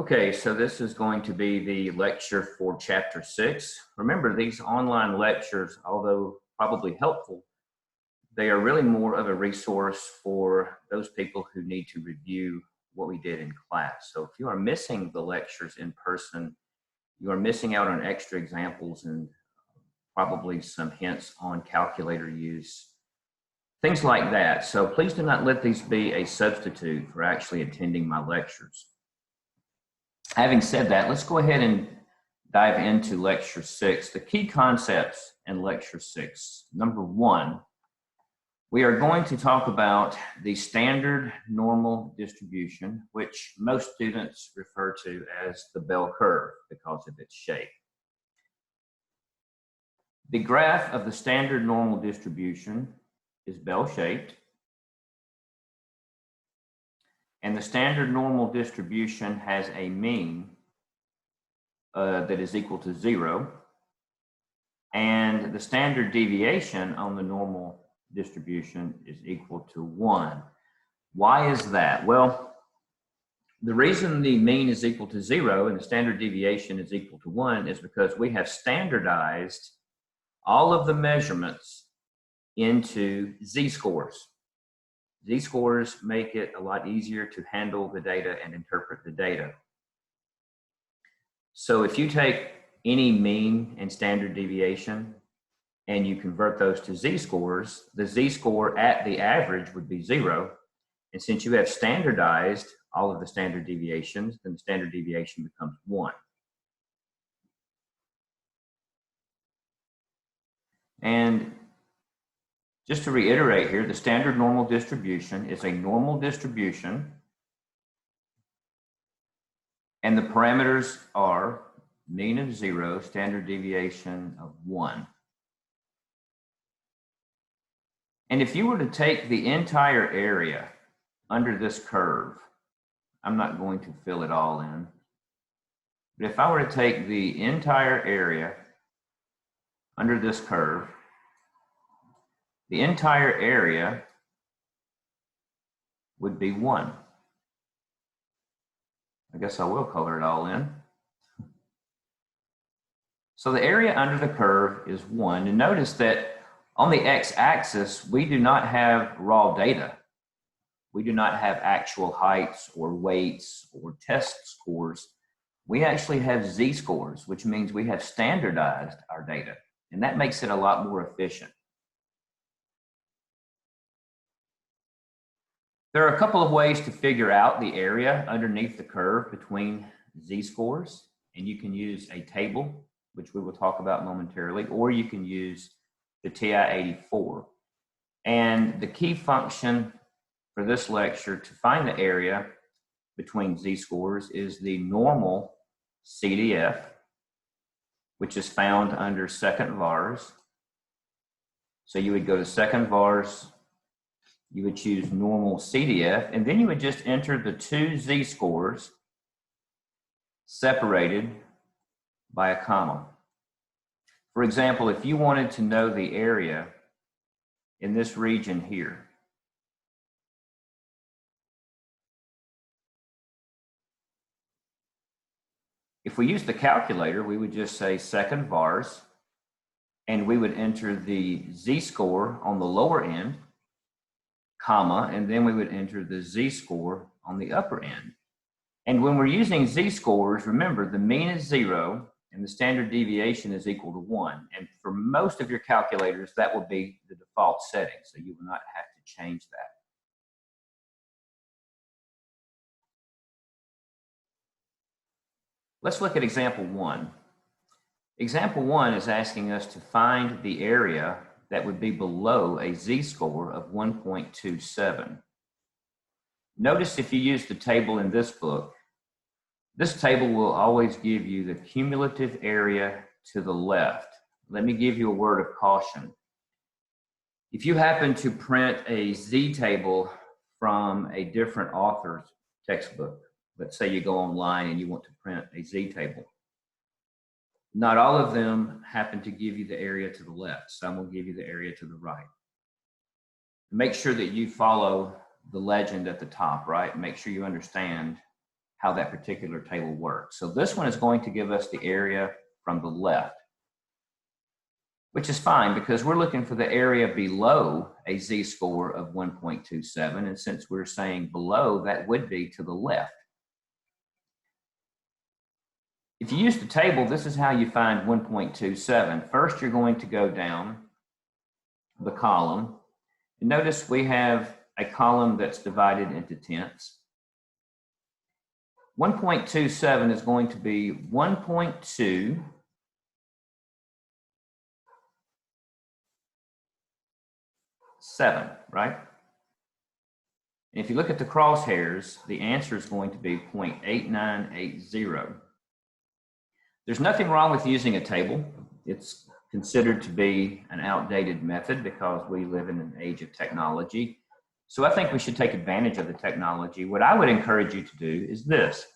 Okay, so this is going to be the lecture for Chapter 6. Remember, these online lectures, although probably helpful, they are really more of a resource for those people who need to review what we did in class. So if you are missing the lectures in person, you are missing out on extra examples and probably some hints on calculator use, things like that. So please do not let these be a substitute for actually attending my lectures. Having said that, let's go ahead and dive into Lecture 6. The key concepts in Lecture 6. Number 1, we are going to talk about the standard normal distribution, which most students refer to as the bell curve because of its shape. The graph of the standard normal distribution is bell-shaped, and the standard normal distribution has a mean that is equal to 0, and the standard deviation on the normal distribution is equal to 1. Why is that? Well, the reason the mean is equal to 0 and the standard deviation is equal to 1 is because we have standardized all of the measurements into Z-scores. Z-scores make it a lot easier to handle the data and interpret the data. So if you take any mean and standard deviation and you convert those to Z-scores, the Z-score at the average would be 0. And since you have standardized all of the standard deviations, then the standard deviation becomes 1. And just to reiterate here, the standard normal distribution is a normal distribution, and the parameters are mean of 0, standard deviation of 1. And if you were to take the entire area under this curve, I'm not going to fill it all in, but if I were to take the entire area under this curve, the entire area would be 1. I guess I will color it all in. So the area under the curve is 1. And notice that on the x-axis, we do not have raw data. We do not have actual heights or weights or test scores. We actually have z-scores, which means we have standardized our data. And that makes it a lot more efficient. There are a couple of ways to figure out the area underneath the curve between z-scores, and you can use a table, which we will talk about momentarily, or you can use the TI-84. And the key function for this lecture to find the area between z-scores is the normal CDF, which is found under second vars. So you would go to second vars, you would choose normal CDF, and then you would just enter the two z-scores separated by a comma. For example, if you wanted to know the area in this region here, if we use the calculator, we would just say second vars, and we would enter the z-score on the lower end, comma, and then we would enter the z-score on the upper end. And when we're using z-scores, remember the mean is 0 and the standard deviation is equal to 1. And for most of your calculators, that will be the default setting, so you will not have to change that. Let's look at example 1. Example 1 is asking us to find the area that would be below a z-score of 1.27. Notice if you use the table in this book, this table will always give you the cumulative area to the left. Let me give you a word of caution. If you happen to print a z-table from a different author's textbook, let's say you go online and you want to print a z-table, not all of them happen to give you the area to the left. Some will give you the area to the right. Make sure that you follow the legend at the top, right? Make sure you understand how that particular table works. So this one is going to give us the area from the left, which is fine because we're looking for the area below a z-score of 1.27, and since we're saying below, that would be to the left. If you use the table, this is how you find 1.27. First, you're going to go down the column, and notice we have a column that's divided into tenths. 1.27 is going to be 1.2 7, right? And if you look at the crosshairs, the answer is going to be 0.8980. There's nothing wrong with using a table. It's considered to be an outdated method because we live in an age of technology. So I think we should take advantage of the technology. What I would encourage you to do is this.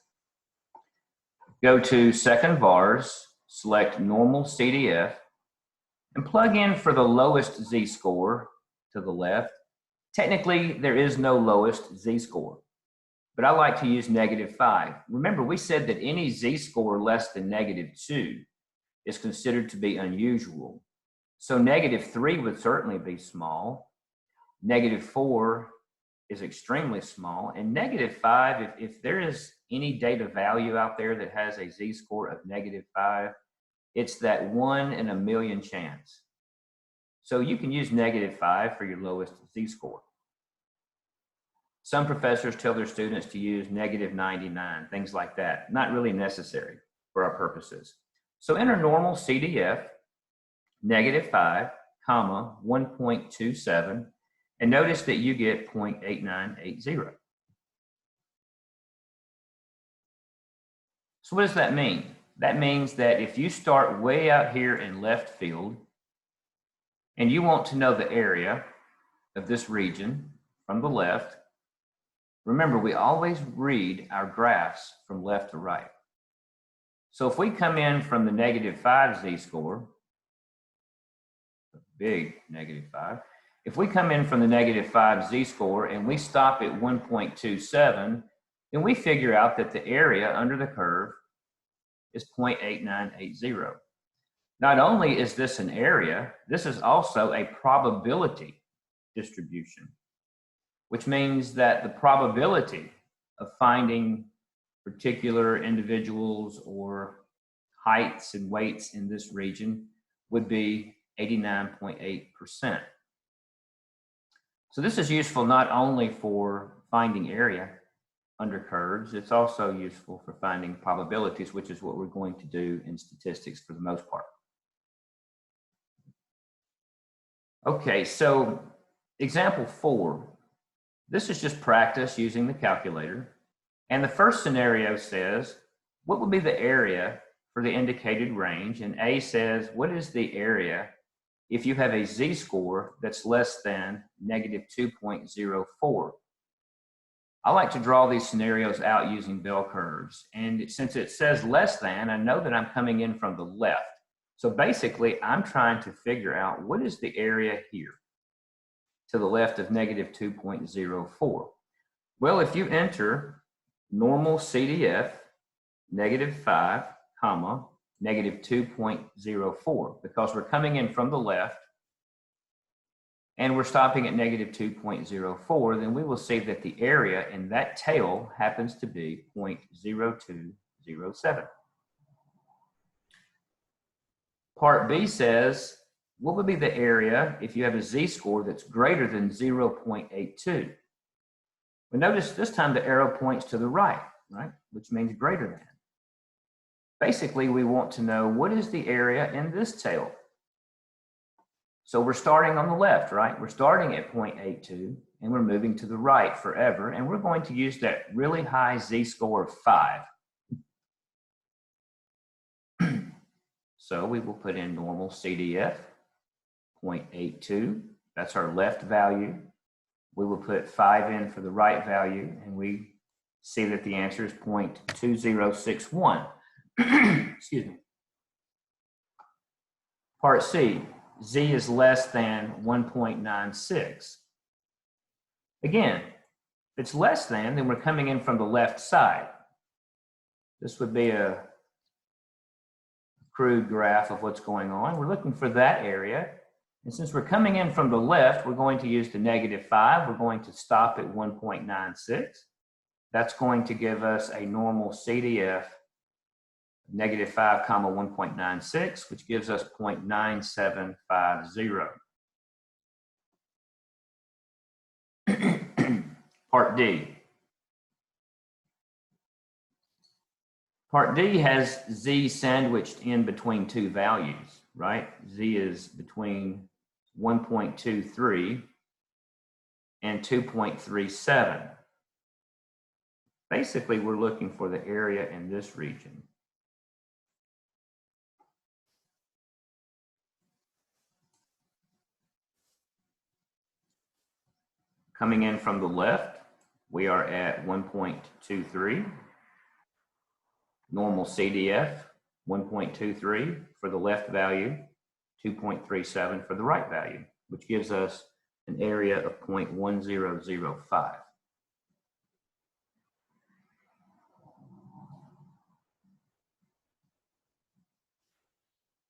Go to second vars, select normal CDF, and plug in for the lowest z-score to the left. Technically, there is no lowest z-score, but I like to use -5. Remember, we said that any z-score less than -2 is considered to be unusual. So -3 would certainly be small. -4 is extremely small. And -5, if there is any data value out there that has a z-score of -5, it's that 1 in a million chance. So you can use -5 for your lowest z-score. Some professors tell their students to use -99, things like that. Not really necessary for our purposes. So enter normal CDF, -5, comma, 1.27, and notice that you get 0.8980. So what does that mean? That means that if you start way out here in left field, and you want to know the area of this region from the left, remember, we always read our graphs from left to right. So if we come in from the -5 z-score, big -5, if we come in from the -5 z-score and we stop at 1.27, then we figure out that the area under the curve is 0.8980. Not only is this an area, this is also a probability distribution, which means that the probability of finding particular individuals or heights and weights in this region would be 89.8%. So this is useful not only for finding area under curves, it's also useful for finding probabilities, which is what we're going to do in statistics for the most part. Okay, so example 4. This is just practice using the calculator. And the first scenario says, what would be the area for the indicated range? And A says, what is the area if you have a z-score that's less than -2.04? I like to draw these scenarios out using bell curves. And since it says less than, I know that I'm coming in from the left. So basically, I'm trying to figure out what is the area here to the left of -2.04. Well, if you enter normal CDF, -5, comma, -2.04, because we're coming in from the left and we're stopping at -2.04, then we will see that the area in that tail happens to be 0.0207. Part B says, what would be the area if you have a z-score that's greater than 0.82? But notice this time the arrow points to the right, which means greater than. Basically, we want to know what is the area in this tail. So we're starting on the left, right? We're starting at 0.82 and we're moving to the right forever, and we're going to use that really high z-score of 5. So we will put in normal CDF, 0.82. That's our left value. We will put 5 in for the right value, and we see that the answer is 0.2061. Excuse me. Part C, Z is less than 1.96. Again, if it's less than, then we're coming in from the left side. This would be a crude graph of what's going on. We're looking for that area. And since we're coming in from the left, we're going to use the -5. We're going to stop at 1.96. That's going to give us a normal CDF -5, 1.96, which gives us 0.9750. Part D. Part D has Z sandwiched in between two values, right? Z is between 1.23 and 2.37. Basically, we're looking for the area in this region. Coming in from the left, we are at 1.23. Normal CDF, 1.23 for the left value, 2.37 for the right value, which gives us an area of 0.1005.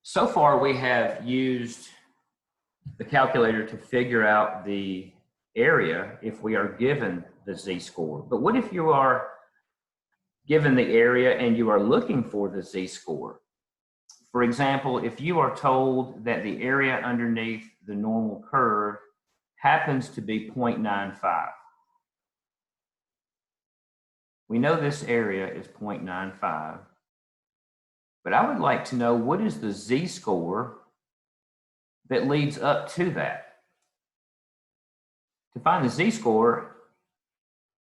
So far, we have used the calculator to figure out the area if we are given the Z-score. But what if you are given the area and you are looking for the Z-score? For example, if you are told that the area underneath the normal curve happens to be 0.95. We know this area is 0.95, but I would like to know what is the Z-score that leads up to that. To find the Z-score,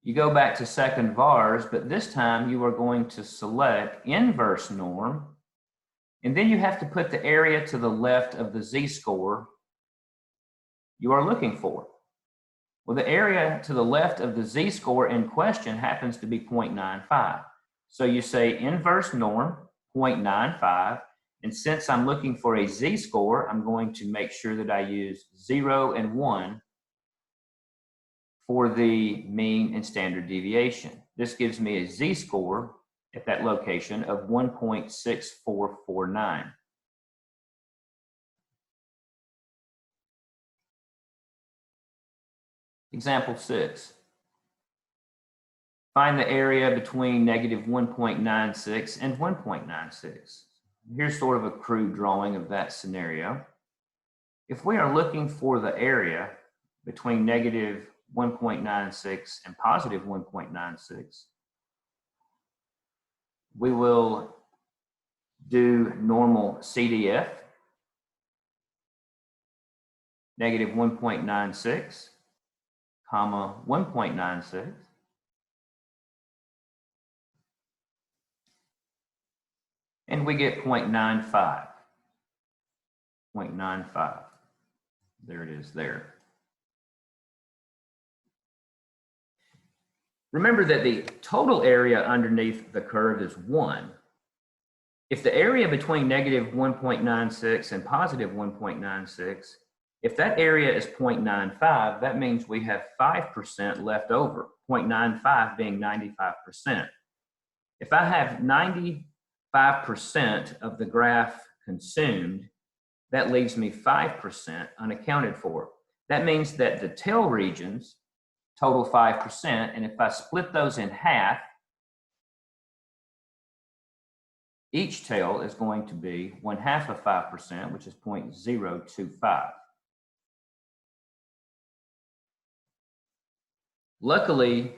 you go back to second vars, but this time you are going to select inverse norm, and then you have to put the area to the left of the Z-score you are looking for. Well, the area to the left of the Z-score in question happens to be 0.95. So you say inverse norm, 0.95, and since I'm looking for a Z-score, I'm going to make sure that I use 0 and 1 for the mean and standard deviation. This gives me a Z-score at that location of 1.6449. Example 6. Find the area between -1.96 and 1.96. Here's sort of a crude drawing of that scenario. If we are looking for the area between -1.96 and +1.96, we will do normal CDF, -1.96, comma 1.96, and we get 0.95. 0.95. There it is there. Remember that the total area underneath the curve is 1. If the area between -1.96 and +1.96, if that area is 0.95, that means we have 5% left over, 0.95 being 95%. If I have 95% of the graph consumed, that leaves me 5% unaccounted for. That means that the tail regions total 5%, and if I split those in half, each tail is going to be 1/2 of 5%, which is 0.025. Luckily,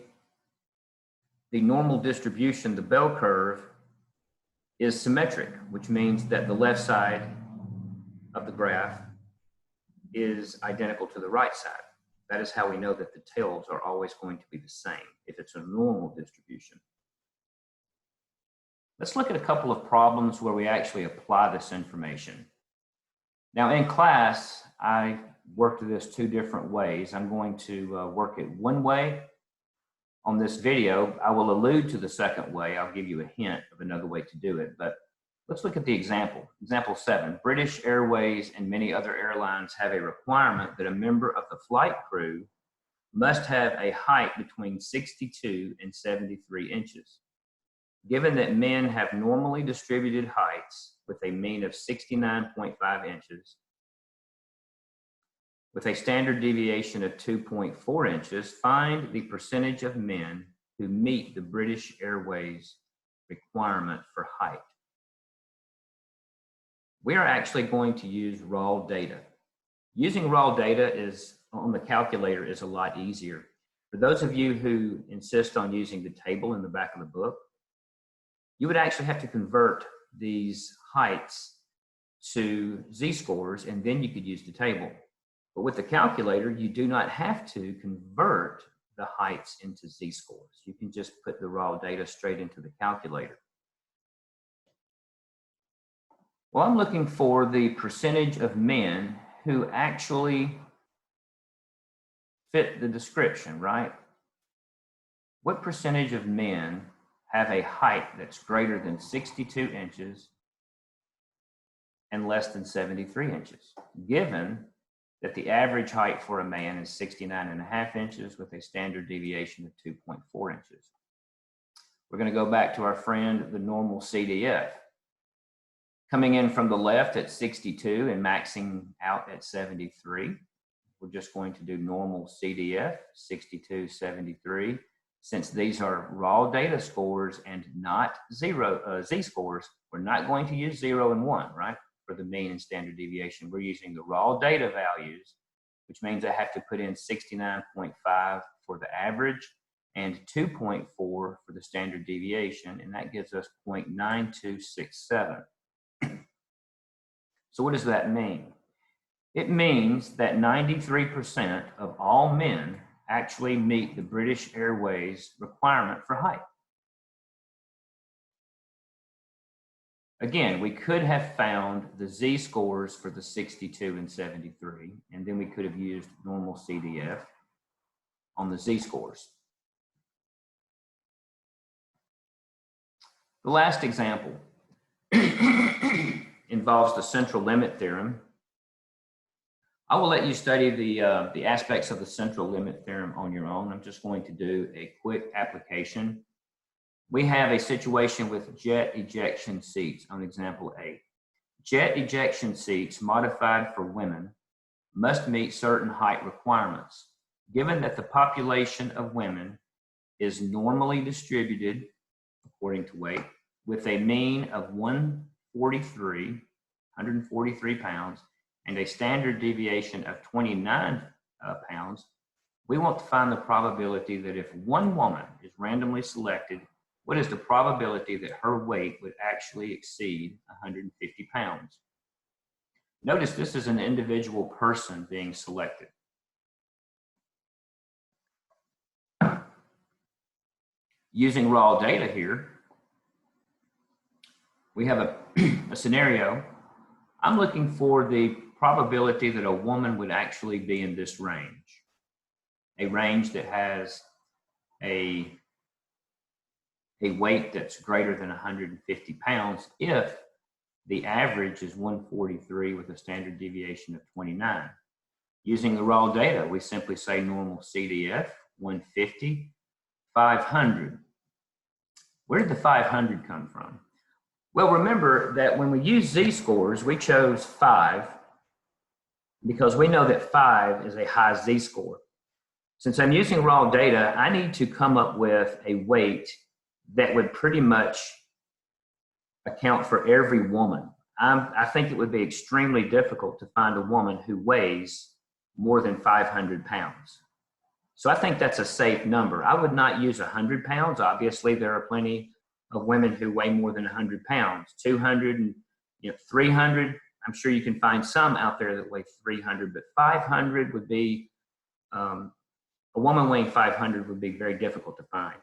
the normal distribution, the bell curve, is symmetric, which means that the left side of the graph is identical to the right side. That is how we know that the tails are always going to be the same if it's a normal distribution. Let's look at a couple of problems where we actually apply this information. Now in class, I worked this 2 different ways. I'm going to work it one way. On this video, I will allude to the second way. I'll give you a hint of another way to do it, but let's look at the example. Example 7, British Airways and many other airlines have a requirement that a member of the flight crew must have a height between 62 and 73 inches. Given that men have normally distributed heights with a mean of 69.5 inches, with a standard deviation of 2.4 inches, find the percentage of men who meet the British Airways requirement for height. We are actually going to use raw data. Using raw data on the calculator is a lot easier. For those of you who insist on using the table in the back of the book, you would actually have to convert these heights to z-scores, and then you could use the table. But with the calculator, you do not have to convert the heights into z-scores. You can just put the raw data straight into the calculator. Well, I'm looking for the percentage of men who actually fit the description, right? What percentage of men have a height that's greater than 62 inches and less than 73 inches, given that the average height for a man is 69.5 inches with a standard deviation of 2.4 inches. We're going to go back to our friend, the normal CDF. Coming in from the left at 62 and maxing out at 73, we're just going to do normal CDF, 62, 73. Since these are raw data scores and not z-scores, we're not going to use 0 and 1, right? For the mean and standard deviation. We're using the raw data values, which means I have to put in 69.5 for the average and 2.4 for the standard deviation, and that gives us 0.9267. So what does that mean? It means that 93% of all men actually meet the British Airways requirement for height. Again, we could have found the z-scores for the 62 and 73, and then we could have used normal CDF on the z-scores. The last example involves the central limit theorem. I will let you study the aspects of the central limit theorem on your own. I'm just going to do a quick application. We have a situation with jet ejection seats on example 8. Jet ejection seats modified for women must meet certain height requirements. Given that the population of women is normally distributed, according to weight, with a mean of 143 pounds, and a standard deviation of 29 pounds, we want to find the probability that if one woman is randomly selected, what is the probability that her weight would actually exceed 150 pounds? Notice this is an individual person being selected. Using raw data here, we have a scenario. I'm looking for the probability that a woman would actually be in this range, a range that has a weight that's greater than 150 pounds if the average is 143 with a standard deviation of 29. Using the raw data, we simply say normal CDF, 150, 500. Where did the 500 come from? Well, remember that when we use z-scores, we chose 5 because we know that 5 is a high z-score. Since I'm using raw data, I need to come up with a weight that would pretty much account for every woman. I think it would be extremely difficult to find a woman who weighs more than 500 pounds. So I think that's a safe number. I would not use 100 pounds. Obviously, there are plenty of women who weigh more than 100 pounds, 200 and 300. I'm sure you can find some out there that weigh 300, but 500 would be, a woman weighing 500 would be very difficult to find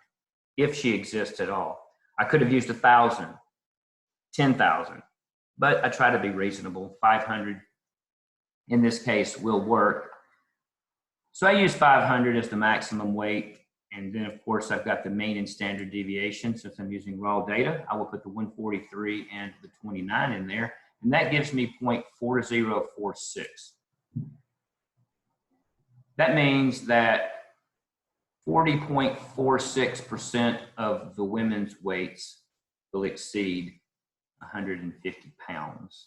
if she exists at all. I could have used 1,000, 10,000, but I try to be reasonable. 500 in this case will work. So I use 500 as the maximum weight. And then of course I've got the mean and standard deviation. Since I'm using raw data, I will put the 143 and the 29 in there. And that gives me 0.4046. That means that 40.46% of the women's weights will exceed 150 pounds.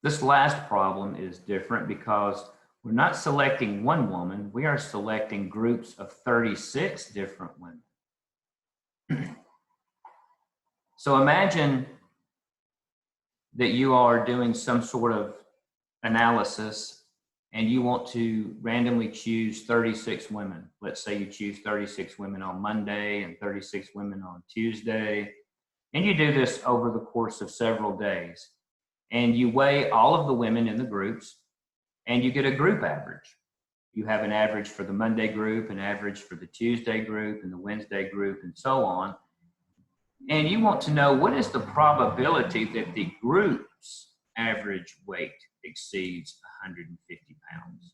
This last problem is different because we're not selecting one woman, we are selecting groups of 36 different women. So imagine that you are doing some sort of analysis and you want to randomly choose 36 women. Let's say you choose 36 women on Monday and 36 women on Tuesday, and you do this over the course of several days. And you weigh all of the women in the groups and you get a group average. You have an average for the Monday group, an average for the Tuesday group, and the Wednesday group, and so on. And you want to know what is the probability that the group's average weight exceeds 150 pounds.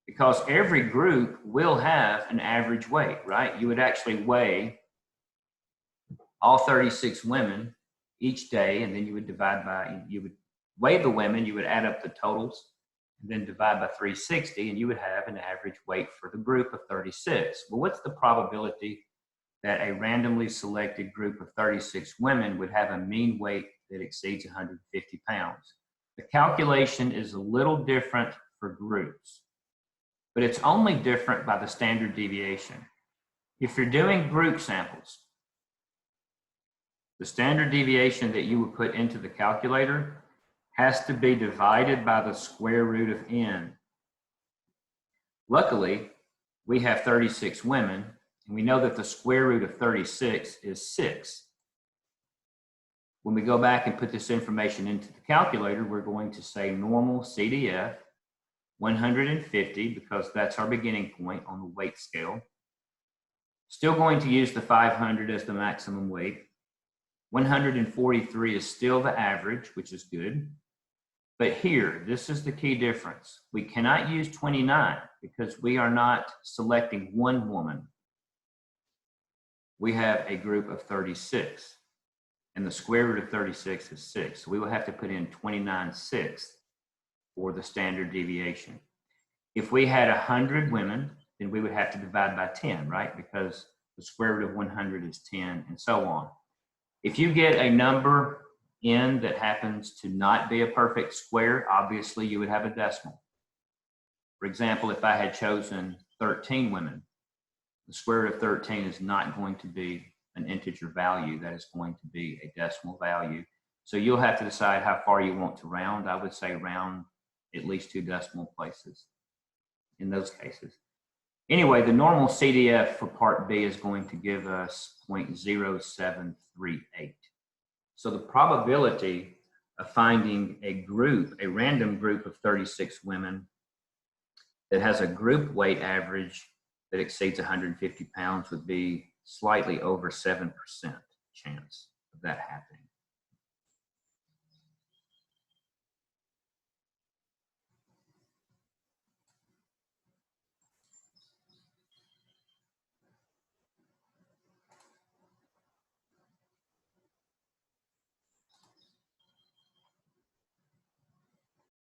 Because every group will have an average weight, right? You would actually weigh all 36 women each day, and then you would divide by, you would weigh the women, you would add up the totals, and then divide by 360, and you would have an average weight for the group of 36. Well, what's the probability that a randomly selected group of 36 women would have a mean weight that exceeds 150 pounds? The calculation is a little different for groups, but it's only different by the standard deviation. If you're doing group samples, the standard deviation that you would put into the calculator has to be divided by the square root of n. Luckily, we have 36 women, and we know that the square root of 36 is 6. When we go back and put this information into the calculator, we're going to say normal CDF 150, because that's our beginning point on the weight scale. Still going to use the 500 as the maximum weight. 143 is still the average, which is good. But here, this is the key difference. We cannot use 29 because we are not selecting one woman. We have a group of 36, and the square root of 36 is 6. So we will have to put in 29/6 for the standard deviation. If we had 100 women, then we would have to divide by 10, right? Because the square root of 100 is 10, and so on. If you get a number n that happens to not be a perfect square, obviously you would have a decimal. For example, if I had chosen 13 women, the square root of 13 is not going to be an integer value. That is going to be a decimal value. So you'll have to decide how far you want to round. I would say round at least 2 decimal places in those cases. Anyway, the normal CDF for part B is going to give us 0.0738. So the probability of finding a group, a random group of 36 women that has a group weight average that exceeds 150 pounds would be slightly over 7% chance of that happening.